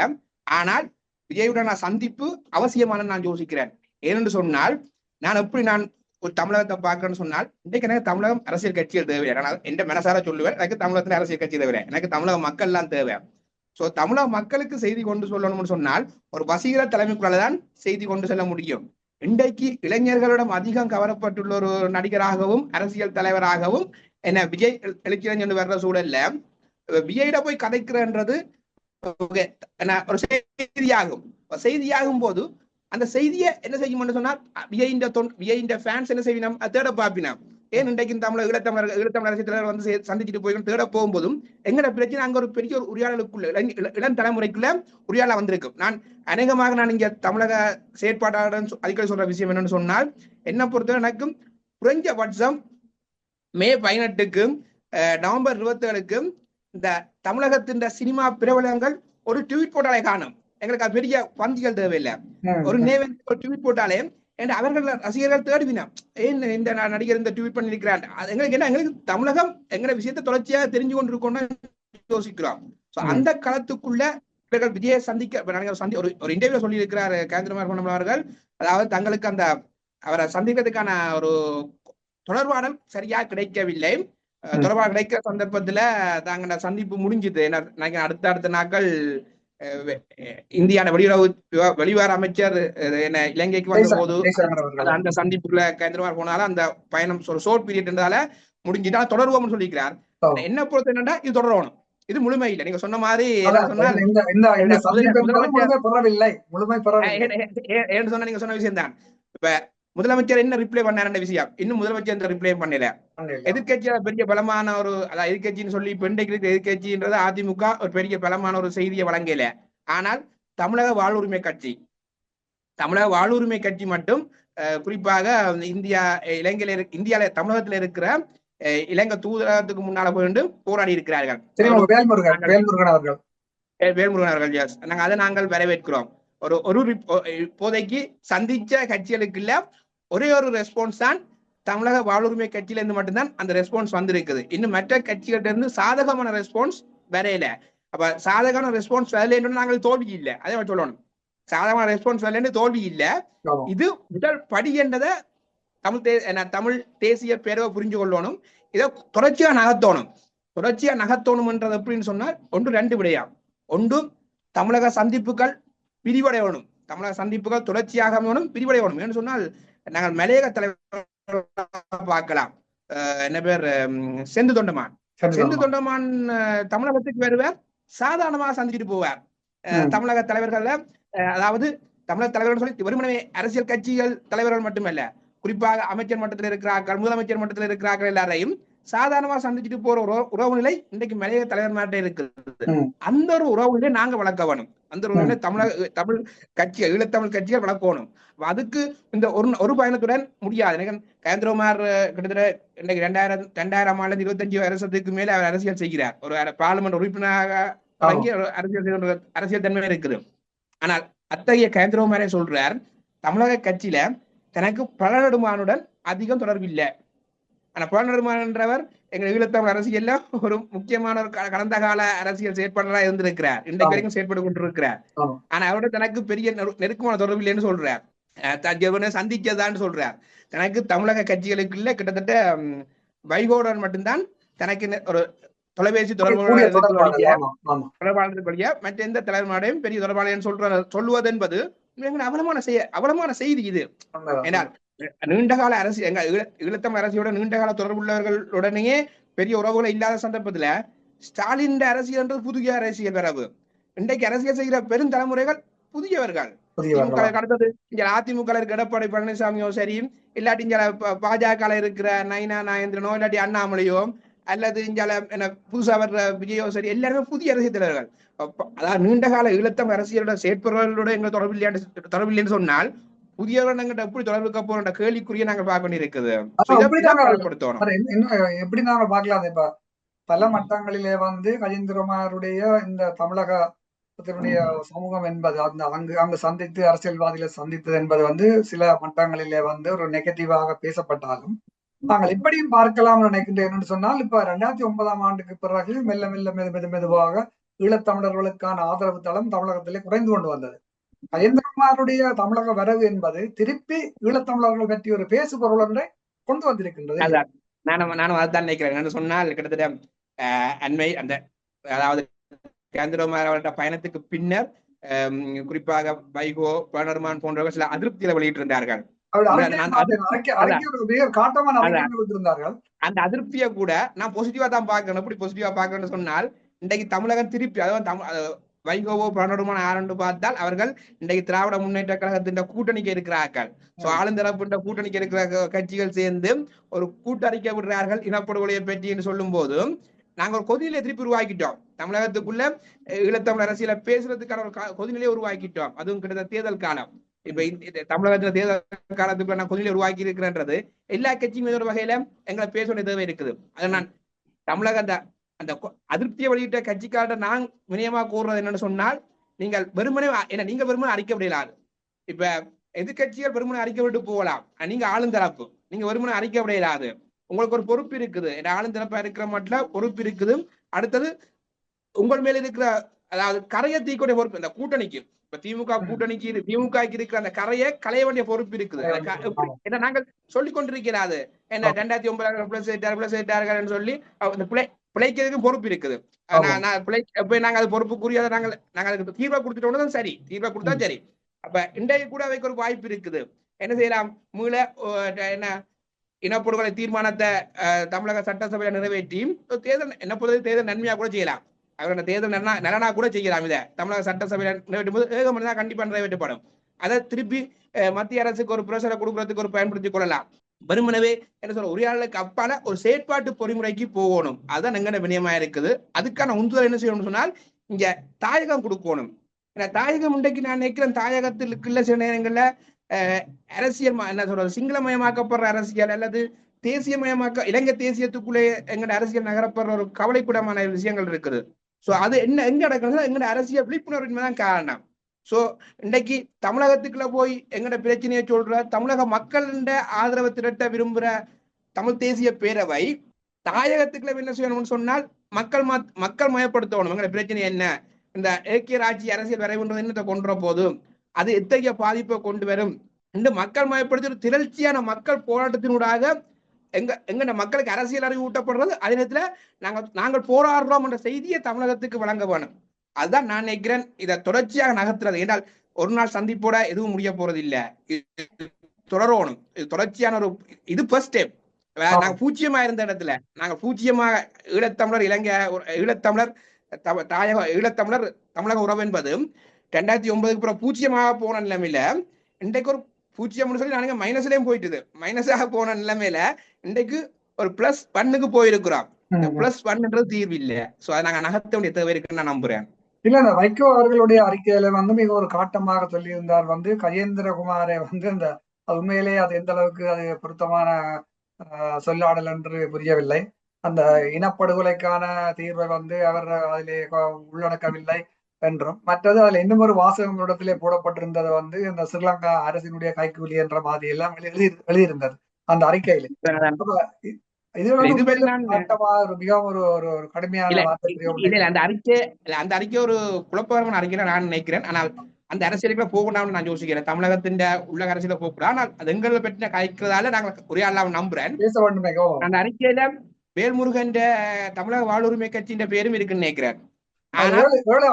ஆனால் விஜயுடன் சந்திப்பு அவசியமான நான் யோசிக்கிறேன். ஏனென்று சொன்னால், நான் எப்படி நான் ஒரு தமிழகத்தை பார்க்கிறேன்னு சொன்னால், இன்றைக்கு எனக்கு தமிழகம் அரசியல் கட்சிகள் தேவை. ஆனால் எந்த மனசார சொல்லுவேன், எனக்கு தமிழகத்துல அரசியல் கட்சி தேவை, எனக்கு தமிழக மக்கள் எல்லாம் தேவை. சோ தமிழக மக்களுக்கு செய்தி கொண்டு சொல்லணும்னு சொன்னால் ஒரு வசீகர தலைமைக்குள்ளதான் செய்தி கொண்டு செல்ல முடியும். இன்றைக்கு இளைஞர்களிடம் அதிகம் கவரப்பட்டுள்ள ஒரு நடிகராகவும் அரசியல் தலைவராகவும் என்ன விஜய் எழுச்சியன் வர்ற சூழல்ல விஜயிட போய் கதைக்கிறன்றது ஒரு செய்தியாகும் போது அந்த செய்தியை என்ன செய்யும் சொன்னா விஜயின் ஃபேன்ஸ் என்ன செய்யணும், தேட பாப்பினா. ஏன் இன்றைக்கு தமிழக ஈழத்தமிழர் அரசியல் தலைவர் வந்து சந்திச்சுட்டு போய் தேட போகும்போதும் எங்கட பிரச்சனை அங்க ஒரு பெரிய ஒரு உரையாடலுக்குள்ள இளம் தலைமுறைக்குள்ள உரையாடல வந்திருக்கு. நான் அநேகமாக நான் இங்க தமிழக செயற்பாட்டாளர் அடிக்கடி சொல்ற விஷயம் என்னன்னு சொன்னால், என்ன பொறுத்தவரை எனக்கும் குறைஞ்சபட்சம் மே 18க்கு நவம்பர் 27க்கு இந்த தமிழகத்தின் சினிமா பிரபலங்கள் ஒரு ட்வீட் போட்டாலே காணும். எங்களுக்கு அது பெரிய பந்திகள் தேவையில்லை. ஒரு ட்வீட் போட்டாலே அவர்கள் ரசிகர்கள் தேடுவினா, ஏன் இந்த நடிகர் இந்த ட்வீட் பண்ணிருக்கிறான். எங்களுக்கு என்ன, எங்களுக்கு தமிழகம் எங்களை விஷயத்தை தொடர்ச்சியாக தெரிஞ்சு கொண்டிருக்கோம்னு யோசிக்கிறோம். அந்த களத்துக்குள்ள இவர்கள் விஜயை சந்திக்க ஒரு இன்டர்வியூ சொல்லி இருக்கிறார் கேந்திரமார் அவர்கள். அதாவது தங்களுக்கு அந்த அவரை சந்திக்கிறதுக்கான ஒரு தொடர்பாடல் சரியா கிடைக்கவில்லை. தொடர்பாக கிடைக்கிற சந்தர்ப்பத்துல தாங்க சந்திப்பு முடிஞ்சுது. அடுத்த நாட்கள் இந்தியான வெளிவார அமைச்சர் என்ன இலங்கைக்கு வந்த போது அந்த சந்திப்புல கேந்திரமார் போனாலும் அந்த பயணம் ஷோர்ட் பீரியட் இருந்தால முடிஞ்சுட்டா தொடர்வோம்னு சொல்லிக்கிறார். என்ன பொறுத்த என்னன்னா இது தொடரணும், இது முழுமை இல்லை. நீங்க சொன்ன மாதிரி நீங்க சொன்ன விஷயம் தான். இப்ப முதலமைச்சர் என்ன ரிப்ளை பண்ணாருன்ற விஷயம் இன்னும் முதலமைச்சர் ரிப்ளை பண்ணல. எதிர்கட்சியால பெரிய பலமான ஒரு எதிர்கட்சின்னு சொல்லி பெண்டைக்கு எதிர்கட்சின்றது அதிமுக ஒரு பெரிய பலமான ஒரு செய்தியை வழங்கல. ஆனால் தமிழக வாழ்வுரிமை கட்சி மட்டும் குறிப்பாக இந்தியால தமிழகத்துல இருக்கிற இலங்கை தூதரகத்துக்கு முன்னால போயிட்டு போராடி இருக்கிறார்கள். வேல்முருகன் அவர்கள் அதை நாங்கள் வரவேற்கிறோம். ஒரு இப்போதைக்கு சந்திச்ச கட்சிகளுக்கு இல்ல ஒரே ஒரு ரெஸ்பான்ஸ் தான் தமிழக வாழ்வுரிமை கட்சியில இருந்து மட்டும்தான் அந்த ரெஸ்பான்ஸ் வந்திருக்குது. இன்னும் மற்ற கட்சிகிட்ட இருந்து சாதகமான ரெஸ்பான்ஸ் வரையில. அப்ப சாதகமான ரெஸ்பான்ஸ் வரல நாங்கள் தோல்வி இல்லை, அதே மாதிரி சொல்லணும். சாதகமான ரெஸ்பான்ஸ் வரலன்னு தோல்வி இல்லை. இது முதல் படி என்றதை தமிழ் தேசிய பேரவை புரிஞ்சு கொள்ளணும். இதை தொடர்ச்சியா நகர்த்தணும்ன்றது எப்படின்னு சொன்னா ரெண்டு விடயம். ஒன்று, தமிழக சந்திப்புகள் பிரிவடையணும், தமிழக சந்திப்புகள் தொடர்ச்சியாக பிரிவடையணும். என்று சொன்னால் நாங்கள் மலையக தலைவர் பார்க்கலாம். என்ன பேர், செந்து தொண்டமான் தமிழகத்துக்கு வருவார், சாதாரணமாக சந்திச்சுட்டு போவார். தமிழக தலைவர்கள அதாவது தமிழக தலைவர்கள் சொல்லி வெறுமனவே அரசியல் கட்சிகள் தலைவர்கள் மட்டுமல்ல, குறிப்பாக அமைச்சர் மட்டத்தில் இருக்கிறார்கள், முதலமைச்சர் மட்டத்தில் இருக்கிறார்கள், எல்லாரையும் சாதாரணமா சந்திச்சுட்டு போற உறவு நிலை இன்றைக்கு மலையக தலைவர் இருக்குது. அந்த ஒரு உறவு நிலை நாங்க வளர்க்க வேணும். அந்த ஒரு உறவு தமிழ் கட்சிகள் ஈழத்தமிழ் கட்சிகள் வளர்க்கணும். அதுக்கு இந்த ஒரு பயணத்துடன் முடியாது. கேந்திரகுமார் கிட்டத்தட்ட இன்றைக்கு 2000 ஆண்டு 25 வருஷத்துக்கு மேல அவர் அரசியல் செய்கிறார். ஒரு பார்லிமெண்ட் உறுப்பினராக வழங்கி அரசியல் தன்மை இருக்குது. ஆனால் அத்தகைய கேந்திரகுமாரே சொல்றார், தமிழக கட்சியில தனக்கு பழநெடுமானுடன் அதிகம் தொடர்பு இல்லை. ஆனா பழநெடுமான்றவர் எங்க ஈழத்தமிழ் அரசியல்ல ஒரு முக்கியமான ஒரு கடந்த கால அரசியல் செயற்பாடுகளா இருந்திருக்கிறார். இன்றைக்கு வரைக்கும் செயற்பட்டு கொண்டிருக்கிறார். ஆனா அவரோட தனக்கு பெரிய நெருக்கமான தொடர்பு இல்லைன்னு சொல்றார். சந்திச்சதான்னு சொல்றார். தனக்கு தமிழக கட்சிகளுக்குள்ள கிட்டத்தட்ட வைகோடன் மட்டும்தான் தனக்கு ஒரு தொலைபேசி தொடர்பாளர் மற்ற எந்த தலைவருடையும் பெரிய தொடர்பாளர் சொல்லுவது என்பது அவலமான செய்தி இது. ஏனால் நீண்டகால அரசியல் ஈழத்தமிழ் அரசியோட நீண்டகால தொடர்புள்ளவர்களுடனேயே பெரிய உறவுகளை இல்லாத சந்தர்ப்பத்துல ஸ்டாலின் அரசியல் என்றது புதிய அரசியல் வரவு. இன்றைக்கு அரசியல் செய்கிற பெருந்தலைமுறைகள் புதியவர்கள். அடுத்தது இங்க அதிமுக இருக்க எடப்பாடி பழனிசாமியோ சரி, இல்லாட்டி இங்க பாஜக இருக்கிற நயினா நாகேந்திரனோ இல்லாட்டி அண்ணாமலையோ அல்லது இங்கால என்ன புதுசா வர்ற விஜயோ சரி, எல்லாருமே புதிய அரசியல் தலைவர்கள். அதாவது நீண்டகால ஈழத்தமிழ் அரசியலோட செயற்பொருளோட எங்க தொடர்பு இல்லைன்னு சொன்னால் புதியவர்கள் நாங்க எப்படி தொடர்புக்க போற கேள்விக்குரிய நாங்க பார்க்க வேண்டியிருக்குது. எப்படி நாங்க பார்க்கலாம். இப்ப பல மட்டங்களிலே கஜேந்திரகுமாருடைய இந்த தமிழகத்தினுடைய சமூகம் என்பது அங்கு சந்தித்து அரசியல்வாதிகளை சந்தித்தது என்பது சில மட்டங்களிலே ஒரு நெகட்டிவாக பேசப்பட்டாலும் நாங்கள் இப்படியும் பார்க்கலாம் நினைக்கின்றேன். என்னன்னு சொன்னால் இப்ப 2009ஆம் ஆண்டுக்கு பிறகு மெதுவாக ஈழத்தமிழர்களுக்கான ஆதரவு தளம் தமிழகத்திலே குறைந்து கொண்டு வந்தது. கஜேந்திரகுமாருடைய தமிழக வரவு என்பது திருப்பி ஈழத்தமிழர்கள் பற்றி ஒரு பேசு பொருள் ஒன்றை கொண்டு வந்திருக்கின்றது. நானும் அதுதான் நினைக்கிறேன். சொன்னால் கிட்டத்தட்ட அண்மை அந்த அதாவது கஜேந்திரகுமார் அவருடைய பயணத்துக்கு பின்னர் குறிப்பாக வைகோ பழநெடுமான் போன்றவர்கள் சில அதிருப்தியில வெளியிட்டிருந்தார்கள். அந்த அதிருப்தியை கூட நான் பாசிட்டிவா தான் பாக்குறேன். எப்படி பாசிட்டிவா பாக்குறேன்னு சொன்னால் இன்றைக்கு தமிழகம் திருப்பி அதாவது வைகோவோ பழநெடுமான் ஆரண்டு பார்த்தால் அவர்கள் இன்றைக்கு திராவிட முன்னேற்ற கழகத்தின் கூட்டணிக்கு இருக்கிறார்கள். சோ ஆளுந்தரப்பு கூட்டணிக்கு இருக்கிற கட்சிகள் சேர்ந்து ஒரு கூட்டறிக்கை விடுறார்கள் இனப்படுகொலையை பற்றி என்று சொல்லும் போது நாங்க ஒரு கொதிநிலையை திருப்பி உருவாக்கிட்டோம். தமிழகத்துக்குள்ள ஈழத்தமிழ் அரசியல பேசுறதுக்கான ஒரு கொதிநிலையை உருவாக்கிட்டோம். அதுவும் கிட்டத்தட்ட தேர்தல் காலம். இப்ப தமிழகத்துல தேர்தல் காலத்துக்குள்ள நான் கொதிநிலை உருவாக்கி இருக்கிறேன்றது எல்லா கட்சியும் ஒரு வகையில எங்களை பேச வேண்டிய தேவை இருக்குது. அதை நான் தமிழக அந்த அதிருப்தியை வெளியிட்ட கட்சிக்கார நான் வினயமா கூறுறது என்னன்னு சொன்னால், நீங்கள் வெறுமனே நீங்க வெறுமனே அறிக்கை விடலாது. இப்ப எதிர்கட்சிகள் வெறுமனே அறிக்கை விட்டு போகலாம். நீங்க ஆளுந்தரப்பு நீங்க வெறுமனே அறிக்கை விடையலாது. உங்களுக்கு ஒரு பொறுப்பு இருக்குது. ஆளுந்தரப்பா இருக்கிற மட்டும் பொறுப்பு இருக்குது. அடுத்தது உங்கள் மேல இருக்கிற அதாவது கரையை தீக்கூடிய பொறுப்பு இந்த கூட்டணிக்கு. இப்ப திமுக கூட்டணிக்கு திமுக இருக்கிற அந்த கரையை களைய வேண்டிய பொறுப்பு இருக்குது. ஏன்னா நாங்கள் சொல்லிக் கொண்டிருக்கிறாரு என்ன 2009 சொல்லி அந்த பிழைக்கிறதுக்கு பொறுப்பு இருக்குது. நாங்க அது பொறுப்புக்குரியதை நாங்க அதுக்கு தீர்வை கொடுத்துட்டோம். சரி, தீர்வை கொடுத்தா சரி. அப்ப இன்றைக்கு கூட அவைக்கு ஒரு வாய்ப்பு இருக்குது. என்ன செய்யலாம்? மீள என்ன இனப்படுகொலை தீர்மானத்தை தமிழக சட்டசபையில நிறைவேற்றி தேர்தல் என்ன பொறுத்த தேர்தல் நன்மையா கூட செய்யலாம். அவரோட தேர்தல் நலனா கூட செய்யலாம். இதை தமிழக சட்டசபையில நிறைவேற்றும் போது ஏகமனதான் கண்டிப்பா நிறைவேற்றப்படும். அதை திருப்பி மத்திய அரசுக்கு ஒரு பிரஷரை கொடுக்கறதுக்கு ஒரு பயன்படுத்திக் கொள்ளலாம். வெறுமனவே என்ன சொல்ற உரையாடலுக்கு அப்பால ஒரு செயற்பாட்டு பொறிமுறைக்கு போகணும். அதுதான் எங்கட வினயமா இருக்குது. அதுக்கான உந்துதல் என்ன செய்யணும்னு சொன்னால் இங்க தாயகம் கொடுக்கணும். ஏன்னா தாயகம் இன்றைக்கு நான் நினைக்கிறேன் தாயகத்திற்குள்ள சில நேரங்கள்ல அரசியல் என்ன சொல்றது சிங்களமயமாக்கப்படுற அரசியல் அல்லது தேசியமயமாக்க இலங்கை தேசியத்துக்குள்ளே எங்கட அரசியல் நகரப்படுற ஒரு கவலைக்கூடமான விஷயங்கள் இருக்குது. சோ அது என்ன எங்க நடக்கிறது? எங்கட அரசியல் விழிப்புணர்வின்மைதான் காரணம். சோ இன்றைக்கு தமிழகத்துக்குள்ள போய் எங்கட பிரச்சனையை சொல்ற தமிழக மக்கள் ஆதரவை திரட்ட விரும்புற தமிழ் தேசிய பேரவை தாயகத்துக்குள்ள என்ன செய்யணும்னு சொன்னால் மக்கள் மயப்படுத்தணும். எங்கட பிரச்சனை என்ன, இந்த ஏக்கிய ராட்சி அரசியல் வரைவுன்றது என்னத்தை கொன்ற போதும் அது எத்தகைய பாதிப்பை கொண்டு வரும் என்று மக்கள் மயப்படுத்தி ஒரு திரட்சியான மக்கள் போராட்டத்தினூடாக எங்க மக்களுக்கு அரசியல் அறிவு ஊட்டப்படுறது. அதே நேரத்துல நாங்கள் போராடுறோம் என்ற செய்தியை தமிழகத்துக்கு வழங்க வேணும். அதுதான் நான் நினைக்கிறேன். இதை தொடர்ச்சியாக நகர்த்துறது என்றால் ஒரு நாள் சந்திப்போட எதுவும் முடிய போறது இல்ல, தொடரணும். இது தொடர்ச்சியான ஒரு இது ஃபர்ஸ்ட் ஸ்டெப். நாங்க பூச்சியமா இருந்த இடத்துல நாங்க பூச்சியமாக ஈழத்தமிழர் இலங்கை ஈழத்தமிழர் ஈழத்தமிழர் தமிழக உறவு என்பது 2009க்கு அப்புறம் பூச்சியமாக போன நிலைமையில இன்றைக்கு ஒரு பூச்சியம்னு சொல்லி நாங்க மைனஸ்லயும் போயிட்டுது. மைனஸாக போன நிலைமையில இன்றைக்கு ஒரு +1 போயிருக்கிறோம். இந்த +1 தீர்வு இல்லை. சோ அதை நாங்க நகர்த்த வேண்டிய தேவை இருக்குன்னு நான் நம்புறேன். இல்ல இந்த வைகோ அவர்களுடைய அறிக்கையில மிக ஒரு காட்டமாக சொல்லியிருந்தார் கஜேந்திரகுமாரை அந்த உண்மையிலேயே அது எந்த அளவுக்கு அது பொருத்தமான சொல்லாடல் என்று புரியவில்லை. அந்த இனப்படுகொலைக்கான தீர்வை அவர் அதிலே உள்ளடக்கவில்லை என்றும், மற்றது அதுல இன்னும் ஒரு வாசகம் இடத்திலே போடப்பட்டிருந்தது இந்த ஸ்ரீலங்கா அரசினுடைய கைக்கூலி என்ற மாதிரி எல்லாம் எழுதியிருந்தது அந்த அறிக்கையில. இது மிகவும் ஒரு கடுமையான அந்த அறிக்கை ஒரு குழப்பமான அறிக்கை நான் நினைக்கிறேன். ஆனால் அந்த அரசியலுக்குள்ள போகணும்னு நான் யோசிக்கிறேன். தமிழகத்தின் உள்ளக அரசியல போகக்கூடாது. ஆனால் அது எங்களை பற்றி கலைக்கிறதால நாங்கள் ஒரே ஆளாக நம்புறேன். அந்த அறிக்கையில வேல்முருகன் தமிழக வாழ்வுரிமை கட்சியின் பேரும் இருக்குன்னு நினைக்கிறேன்.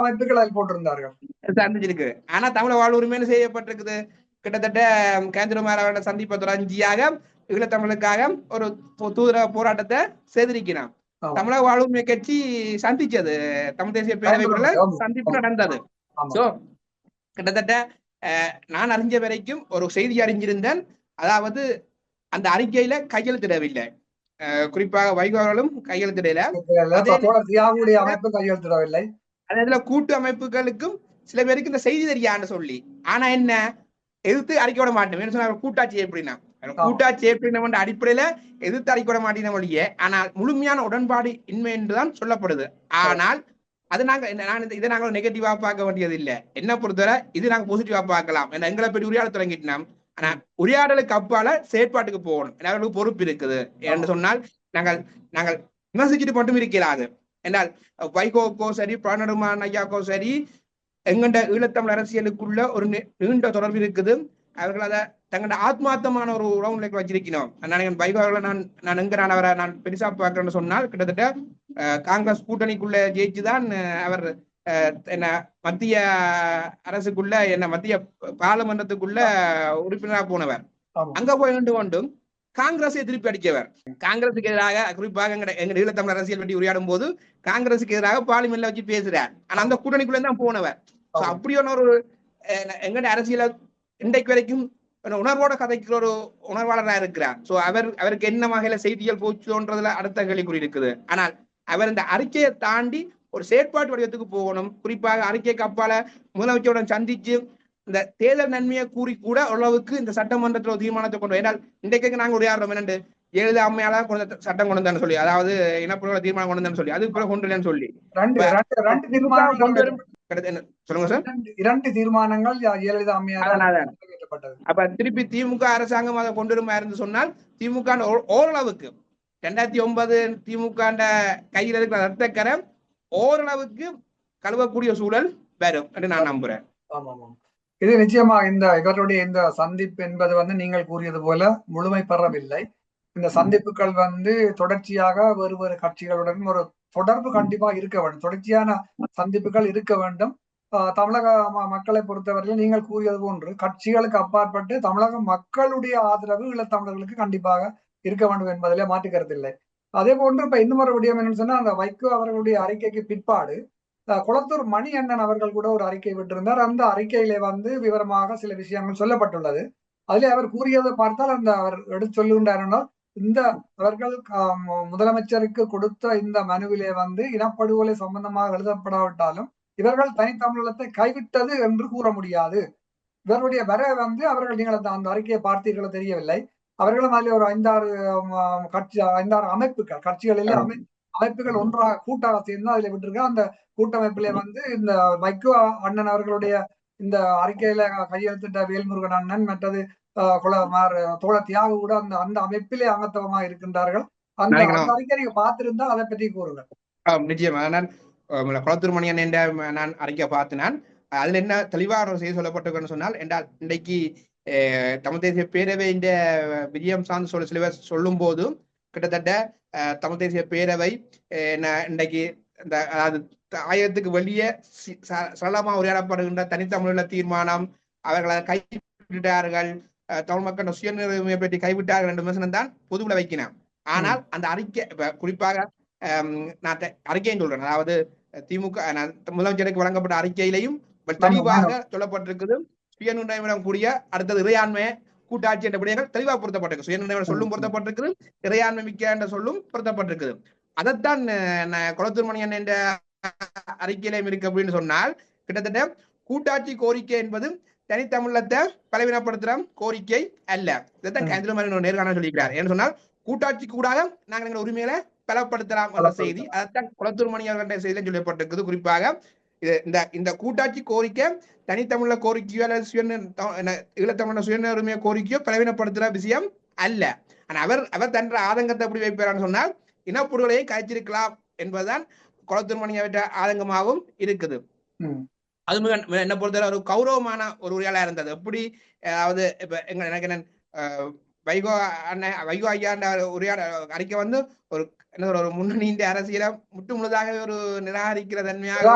அமைப்புகள் போட்டிருந்தார்கள். ஆனா தமிழக வாழ்வுரிமைன்னு செய்யப்பட்டிருக்குது. கிட்டத்தட்ட கேந்திரமார் அவரோட சந்திப்பை தொடர்ச்சியாக ஈழத்தமிழுக்காக ஒரு தூதர போராட்டத்தை செய்திருக்கிறான். தமிழக வாழ்வுரிமை கட்சி சந்திச்சது தமிழ் தேசிய பேரவைக்குள்ள சந்திப்பு நடந்தது. சோ கிட்டத்தட்ட நான் அறிஞ்ச வரைக்கும் ஒரு செய்தி அறிஞ்சிருந்தேன். அதாவது அந்த அறிக்கையில கையெழுத்திடவில்லை. குறிப்பாக வைகோ அவர்களும் கையெழுத்திடல. அதுல கூட்டு அமைப்புகளுக்கும் சில பேருக்கு இந்த செய்தி தெரியான்னு சொல்லி, ஆனா என்ன எதிர்த்து அறிக்கை விட மாட்டேன் கூட்டாட்சி எப்படின்னா கூட்டாட்சி எப்படின்னு அடிப்படையில எதிர்த்து அறிக்கை விட மாட்டேன் மொழியே. ஆனால் முழுமையான உடன்பாடு இன்மை என்றுதான் சொல்லப்படுது. ஆனால் அது இதை நாங்கள் நெகட்டிவா பார்க்க வேண்டியது இல்லை. என்ன பொறுத்தவரை இது நாங்க பாசிட்டிவா பார்க்கலாம். எங்களை பற்றி உரையாட தொடங்கிட்டோம். ஆனா உரையாடலுக்கு அப்பால செயற்பாட்டுக்கு போகணும். எங்களுக்கு பொறுப்பு இருக்குது என்று சொன்னால் நாங்கள் விமர்சிச்சுட்டு மட்டும் இருக்கிறாது என்றால் வைகோக்கோ சரி, பிரணடுமான் ஐயாக்கோ சரி, எங்கண்ட ஈழத்தமிழ் அரசியலுக்குள்ள ஒரு நீண்ட தொடர்பு இருக்குது. அவர்கள் அதை தங்களோட ஆத்மார்த்தமான ஒரு உறவு நிலைக்கு வச்சிருக்கணும். வைகோ அவர்களை நான் எங்க அவரை நான் பெருசா பார்க்கிறேன்னு சொன்னால் கிட்டத்தட்ட காங்கிரஸ் கூட்டணிக்குள்ள ஜெயிச்சுதான் அவர் என்ன மத்திய அரசுக்குள்ள மத்திய பாராளுமன்றத்துக்குள்ள உறுப்பினராக போனவர். அங்க போய் கொண்டும் காங்கிரஸை திருப்பி அடிச்சவர். காங்கிரசுக்கு எதிராக குறிப்பாக எங்க ஈழத்தமிழ் அரசியல் பற்றி உரையாடும் போது காங்கிரசுக்கு எதிராக பார்லிமெண்ட்ல வச்சு பேசுறார். ஆனா அந்த கூட்டணிக்குள்ள தான் போனவர். அப்படியான ஒரு எங்கட அரசியல இன்றைக்கு வரைக்கும் உணர்வோட கதைக்கிற ஒரு உணர்வாளராக இருக்கிறார். சோ அவருக்கு என்ன வகையில செய்திகள் போச்சுன்றதுல அடுத்த கேள்விக்குறி இருக்குது. ஆனால் அவர் இந்த அறிக்கையை தாண்டி ஒரு செயற்பாட்டு வடிவத்துக்கு போகணும். குறிப்பாக அறிக்கைக்கு அப்பால முதலமைச்சருடன் சந்திச்சு இந்த தேர்தல் நன்மையை கூறி கூட ஓரளவுக்கு இந்த சட்டமன்றத்தில் தீர்மானத்தை கொண்டு ஏன்னால் இன்றைக்கு நாங்கள் உரையாடுறோம் என்னண்டு ஜெயலலிதா அம்மையால சட்டம் கொண்டு வந்தான்னு சொல்லி, அதாவது இனப்புற தீர்மானம் கொண்டு வந்தான்னு சொல்லி, அது கூட கொண்டு இல்லைன்னு சொல்லி சொல்லுங்க சார். 2 தீர்மானங்கள் ஜெயலலிதா அம்மையார். அப்ப திருப்பி திமுக அரசாங்கம் அதை கொண்டு வருமா இருந்து சொன்னால் திமுக ஓரளவுக்கு 2009 திமுக கையில் இருக்கிற ரத்தக்கரை ஓரளவுக்கு கழுவக்கூடிய சூழல் வரும் என்று நான் நம்புறேன். இது நிச்சயமா இவருடைய இந்த சந்திப்பு என்பது நீங்கள் கூறியது போல முழுமை பெறவில்லை. இந்த சந்திப்புகள் தொடர்ச்சியாக வேறு கட்சிகளுடன் ஒரு தொடர்பு கண்டிப்பா இருக்க வேண்டும். தொடர்ச்சியான சந்திப்புகள் இருக்க வேண்டும். தமிழக மக்களை பொறுத்தவரையில் நீங்கள் கூறியது போன்று கட்சிகளுக்கு அப்பாற்பட்டு தமிழக மக்களுடைய ஆதரவு ஈழத்தமிழர்களுக்கு கண்டிப்பாக இருக்க வேண்டும் என்பதிலே மாற்று கருத்தில்லை. அதே போன்று இப்ப இன்னும் ஒரு விடயம் என்னன்னு சொன்னா, அந்த வைகோ அவர்களுடைய அறிக்கைக்கு பிற்பாடு குளத்தூர் மணி அண்ணன் அவர்கள் கூட ஒரு அறிக்கை விட்டிருந்தார். அந்த அறிக்கையிலே விவரமாக சில விஷயங்கள் சொல்லப்பட்டுள்ளது. அதிலே அவர் கூறியதை பார்த்தால் அவர் எடுத்து சொல்லுகின்றார். இந்த அவர்கள் முதலமைச்சருக்கு கொடுத்த இந்த மனுவிலே இனப்படுகொலை சம்பந்தமாக எழுதப்படாவிட்டாலும் இவர்கள் தனித்தமிழத்தை கைவிட்டது என்று கூற முடியாது. இவருடைய வர அவர்கள் நீங்கள் அந்த அறிக்கையை பார்த்தீர்களோ தெரியவில்லை. அவர்களும் அதில் ஒரு 5-6 அமைப்புகள் கட்சிகள் எல்லாம் அமைப்புகள் ஒன்றாக கூட்டாக சேர்ந்து அதில் விட்டுருக்க. அந்த கூட்டமைப்பிலே இந்த வைகோ அண்ணன் அவர்களுடைய இந்த அறிக்கையில கையெழுத்திட்ட வேல்முருகன் அண்ணன், மற்றது தோழ தியாக கூட அந்த அமைப்பிலே அங்கத்துவமா இருக்கின்றார்கள். அந்த அறிக்கை நீங்க பார்த்திருந்தா அதை பற்றி கூறுங்க. நிச்சயமா நான் குளத்தூர் மணி அண்ணன் நான் அறிக்கை பார்த்தினான். அதுல என்ன தெளிவாக செய்தி சொல்லப்பட்டிருக்குன்னு சொன்னால், என்றால் இன்றைக்கு தமிழ் தேசிய பேரவை இந்த விஜயம் சார்ந்து சில பேர் சொல்லும் போதும் கிட்டத்தட்ட தமிழ் தேசிய பேரவை இன்றைக்கு இந்த அதாவது ஆயிரத்துக்கு வெளியே சரளமா உரையாடப்படுகின்ற தனித்தமிழ தீர்மானம், அவர்களை கைவிட்டார்கள், தமிழ் மக்கள் சுயநிர்ணய பற்றி கைவிட்டார்கள் என்ற விமர்சனம் தான் பொதுவில் வைக்கினான். ஆனால் அந்த அறிக்கை குறிப்பாக நான் அறிக்கையும் சொல்றேன், அதாவது திமுக முதலமைச்சருக்கு வழங்கப்பட்ட அறிக்கையிலையும் தெளிவாக சொல்லப்பட்டிருக்குது. சுயநிர்ணயம் கூடிய அடுத்தது இறையாண்மையை கூட்டாட்சி என்ற விடயங்கள் தெளிவாக பொருத்தப்பட்டிருக்கு. சுயநிர்ணய சொல்லும் பொருத்தப்பட்டிருக்குது, இறையாண்மை மிக்க என்ற சொல்லும் பொருத்தப்பட்டிருக்குது. அதைத்தான் குளத்தூர் மணியன் என்ற அறிக்கையிலும் இருக்கு அப்படின்னு சொன்னால், கிட்டத்தட்ட கூட்டாட்சி கோரிக்கை என்பது தனித்தமிழத்தை பலவீனப்படுத்துற கோரிக்கை அல்ல. இதைத்தான் நேர்காணல் சொல்லியிருக்கிறார். ஏன்னு சொன்னால் கூட்டாட்சி கூடாக நாங்கள் எங்கள் உரிமையில பலப்படுத்தலாம் என்ற செய்தி, அதைத்தான் குளத்தூர் மணி அவர்களுடைய செய்தியில சொல்லப்பட்டிருக்குது. குறிப்பாக இந்த கூட்டாட்சி கோரிக்கை தனித்தமிழ கோரிக்கையோ அல்லது ஈழத்தமிழ சுயநிர்ணய உரிமையை கோரிக்கையோ பலவீனப்படுத்துற விஷயம் அல்ல. ஆனா அவர் தன்ற ஆதங்கத்தை எப்படி வைப்பார்னு சொன்னால் இனப்படுகொலையை கழிச்சிருக்கலாம் என்பதுதான் குளத்தூர் மணி அவற்ற ஆதங்கமாகவும் இருக்குது. அது என்ன பொறுத்தவரை ஒரு கௌரவமான ஒரு உரையாளா இருந்தது. எப்படி அதாவது இப்ப எனக்கு வைகோ ஐயா அறிக்கை வந்து ஒரு என்ன ஒரு முன்னணி அரசியல முற்று முழுதாக ஒரு நிராகரிக்கிற தன்மையாக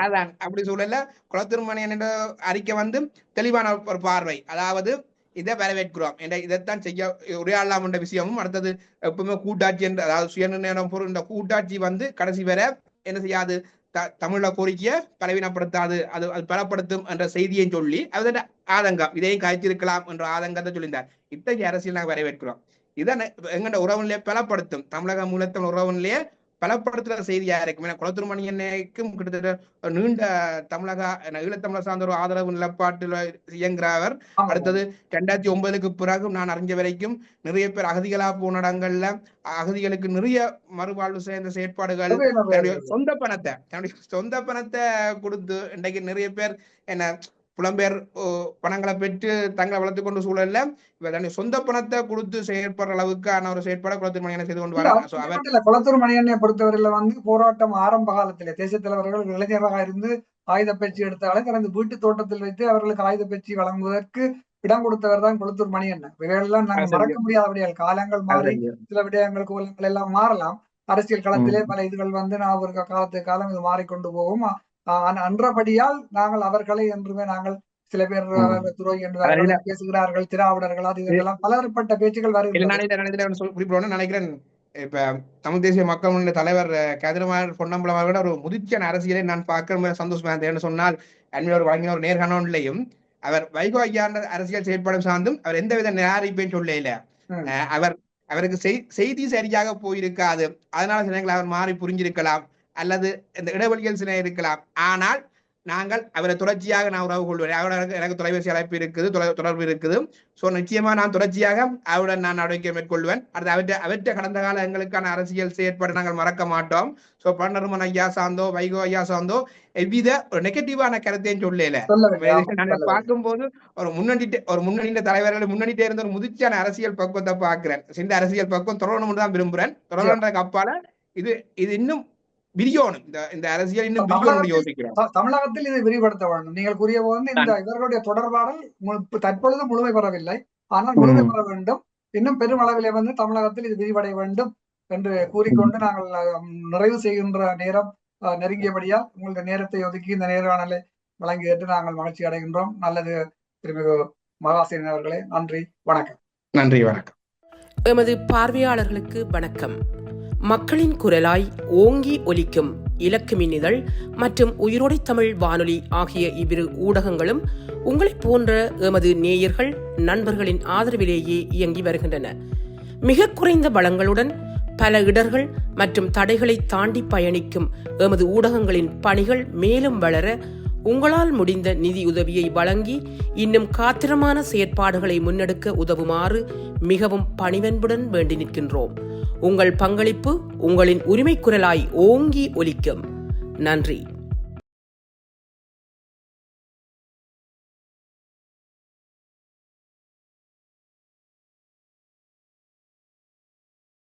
அதான் அப்படி சூழல்ல குளத்தூர் மணியன் என்ற அறிக்கை வந்து தெளிவான ஒரு பார்வை. அதாவது இதை வரவேற்கிறோம் என்ற இதைத்தான் செய்ய உரையாடலாம் என்ற விஷயமும், அடுத்தது எப்பவுமே கூட்டாட்சி என்ற அதாவது சுயநிர்ணயம் பொருள் இந்த கூட்டாட்சி வந்து கடைசி வரை என்ன செய்யாது, தமிழ கோரிக்கையை பலவீனப்படுத்தாது, அது பலப்படுத்தும் என்ற செய்தியை சொல்லி அதோட ஆதங்கம் இதையும் காய்ச்சிருக்கலாம் என்ற ஆதங்கத்தை சொல்லியிருந்தார். இத்தகைய அரசியல் நாங்கள் வரவேற்கிறோம். இதை எங்கட உறவுநிலையை பலப்படுத்தும், தமிழக மூலத்தின் உறவுநிலையை பலப்படுத்துற செய்தியா இருக்கும். ஏன்னா குளத்தூர் மணியனுக்கும் கிட்டத்தட்ட நீண்ட தமிழக ஈழத்தமிழர் சார்ந்த ஒரு ஆதரவு நிலப்பாட்டில் இயங்குறவர். அடுத்தது 2009 பிறகு நான் அறிஞ்ச வரைக்கும் நிறைய பேர் அகதிகளா போன இடங்கள்ல அகதிகளுக்கு நிறைய மறுவாழ்வு சேர்ந்த செயற்பாடுகள் தன்னுடைய சொந்த பணத்தை கொடுத்து இன்றைக்கு நிறைய பேர் என்ன புலம்பெயர் பணங்களை பெற்று தங்களை வளர்த்துக் கொண்டு சூழல்ல தன்னுடைய சொந்த பணத்தை கொடுத்து செயற்படுற அளவுக்கான ஒரு செயற்பாடு குளத்தூர் மணியனை செய்து கொண்டு வர. குளத்தூர் மணியனை பொறுத்தவரையில வந்து போராட்டம் ஆரம்ப காலத்திலே தேசிய தலைவர்கள் இளைஞராக இருந்து ஆயுத பயிற்சி எடுத்தாலே தனது வீட்டு தோட்டத்தில் வைத்து அவர்களுக்கு ஆயுத பயிற்சி வழங்குவதற்கு இடம் கொடுத்தவர் தான் குளத்தூர் மணியன். இவைகளெல்லாம் நாங்கள் மறக்க முடியாத விடயங்கள். காலங்கள் மாறி சில விடயங்கள் கோலங்கள் எல்லாம் மாறலாம். அரசியல் களத்திலே பல இதுகள் வந்து நான் ஒரு காலத்துக்கு காலம் இது மாறிக்கொண்டு போகும். அன்றபடியால் நாங்கள் அவர்களை என்றுமே நாங்கள் சில பேர் துறை என்று பேசுகிறார்கள், திராவிடர்கள், அது இதெல்லாம் பலதரப்பட்ட பேச்சுகள் வருகிறது. நினைக்கிறேன் இப்ப தமிழ் தேசிய மக்கள் முன்னணி தலைவர் கதிரமாறன் பொன்னம்பலம் அவர்களோட ஒரு முதிர்ச்சியான அரசியலை நான் பார்க்க சந்தோஷமா இருந்தேன் சொன்னால், அண்மையில் ஒரு வழங்கின ஒரு நேர்காணலையும் அவர் வைகோ ஐயா அரசியல் செயற்பாடும் சார்ந்தும் அவர் எந்தவித நிராகரிப்பையும் சொல்லல. அவருக்கு செய்தி சரியாக போயிருக்காது, அதனால சிலங்களை அவர் மாறி புரிஞ்சிருக்கலாம் அல்லது இந்த இடைவெளிகள் சில இருக்கலாம். ஆனால் நாங்கள் அவரை தொடர்ச்சியாக நான் உறவு கொள்வேன். அவருடன் எனக்கு தொலைபேசி அழைப்பு இருக்குது, தொடர்பு இருக்குது. ஸோ நிச்சயமா நான் தொடர்ச்சியாக அவருடன் நான் நடவடிக்கை மேற்கொள்வேன். அடுத்து அவற்றை கடந்த கால எங்களுக்கான அரசியல் செயற்பாடு நாங்கள் மறக்க மாட்டோம். ஸோ பன்னருமன் ஐயா சார்ந்தோ வைகோ ஐயா சார்ந்தோ எவ்வித ஒரு நெகட்டிவான கருத்தையும் சொல்லல. நாங்கள் பார்க்கும்போது ஒரு முன்னணி தலைவர்களை முன்னணிட்டே இருந்த ஒரு முதிர்ச்சியான அரசியல் பக்குவத்தை பார்க்கிறேன். இந்த அரசியல் பக்குவம் தொடரணும்னு தான் விரும்புறேன். தொடர்ன்றதுக்கு அப்பால இது இன்னும் விரியோணும், இந்த அரசியல் இன்னும் விரியோன்னு யோசிக்கிறோம். தமிழகத்தில் இதை விரிவுபடுத்த வேண்டும். நீங்கள் கூறிய போது இந்த இவர்களுடைய தொடர்பாடல் தற்பொழுது முழுமை பெறவில்லை, ஆனால் முழுமை பெற வேண்டும். இன்னும் பெரும் அளவிலே வந்து தமிழகத்தில் இது விரிவடைய வேண்டும் என்று கூறிக்கொண்டு நாங்கள் நிறைவு செய்கின்ற நேரம் நெருங்கியபடியால் உங்களுடைய நேரத்தை ஒதுக்கி இந்த நேர்காணலை வழங்கிட்டு நாங்கள் மகிழ்ச்சி அடைகின்றோம். நல்லது திருமிகு மகாசேனன் அவர்களே, நன்றி, வணக்கம். நன்றி, வணக்கம். எமது பார்வையாளர்களுக்கு வணக்கம். மக்களின் குரலாய் ஓங்கி ஒலிக்கும் இலக்கு மின்னிதழ் மற்றும் உயிரோடை தமிழ் வானொலி ஆகிய இவ்விரு ஊடகங்களும் உங்களைப் போன்ற எமது நேயர்கள் நண்பர்களின் ஆதரவிலேயே இயங்கி வருகின்றன. மிக குறைந்த வளங்களுடன் பல இடர்கள் மற்றும் தடைகளை தாண்டி பயணிக்கும் எமது ஊடகங்களின் பணிகள் மேலும் வளர உங்களால் முடிந்த நிதியுதவியை வழங்கி இன்னும் காத்திரமான செயற்பாடுகளை முன்னெடுக்க உதவுமாறு மிகவும் பணிவன்புடன் வேண்டி நிற்கின்றோம். உங்கள் பங்களிப்பு உங்களின் உரிமை குரலாய் ஓங்கி ஒலிக்கும். நன்றி.